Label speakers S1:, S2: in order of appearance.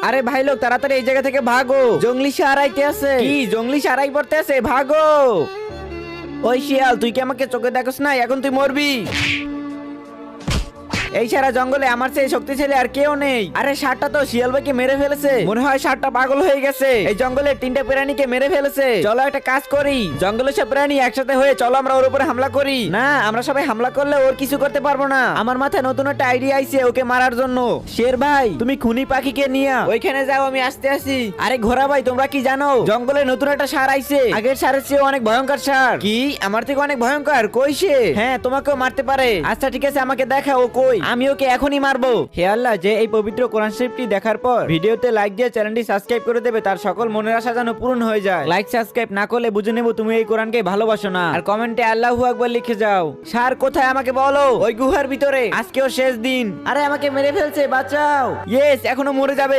S1: আরে ভাই লোক তাড়াতাড়ি এই জায়গা থেকে ভাগো, জঙ্গলি ষাঁড় আইতে আছে। কি জঙ্গলি ষাঁড় আই পড়তে আছে, ভাগো। ওই শিয়াল, তুই কি আমাকে চোখে দেখোস না? এখন তুই মরবি। এই সারা জঙ্গলে আমার চেয়ে শক্তিশালী আর কেউ নেই। আরে ষাঁড়টা তো শিয়াল ভাইকে মেরে ফেলেছে, মনে হয় ষাঁড়টা পাগল হয়ে গেছে। এই জঙ্গলের 3টা প্রাণীকে মেরে ফেলেছে। চলো একটা কাজ করি, জঙ্গলের সব প্রাণী একসাথে হয়ে চলো আমরা ওর উপরে হামলা করি। না, আমরা সবাই হামলা করলে ওর কিছু করতে পারবো না। আমার মাথায় নতুন একটা আইডিয়া আইছে ওকে মারার জন্য। শের ভাই, তুমি খুনি পাখিকে নিয়ে ওইখানে যাও, আমি আসতে আসি। আরে ঘোড়া ভাই, তোমরা কি জানো জঙ্গলে নতুন একটা ষাঁড় আইছে, আগের ষাঁড়ের চেয়ে অনেক ভয়ঙ্কর ষাঁড়। কি আমার থেকে অনেক ভয়ঙ্কর? কই সে? হ্যাঁ, তোমাকেও মারতে পারে। আচ্ছা ঠিক আছে, আমাকে দেখা ও কই, আমি ওকে এখনই মারবো। হে আল্লাহ, যে এই পবিত্র কোরআন শরীফটি দেখার পর ভিডিওতে লাইক দিয়ে চ্যানেলটি সাবস্ক্রাইব করে দেবে, তার সকল মনের আশা যেন পূরণ হয়ে যায়। লাইক সাবস্ক্রাইব না করলে বুঝে নেব তুমি এই কোরআনকে ভালোবাসো না। আর কমেন্টে আল্লাহু আকবার লিখে যাও। ষাঁড় কোথায় আমাকে বলো। ওই গুহার ভিতরে, আজকেও শেষ দিন। আরে আমাকে মেরে ফেলছে, বাঁচাও। ইয়েস, এখনো মরে যাবে।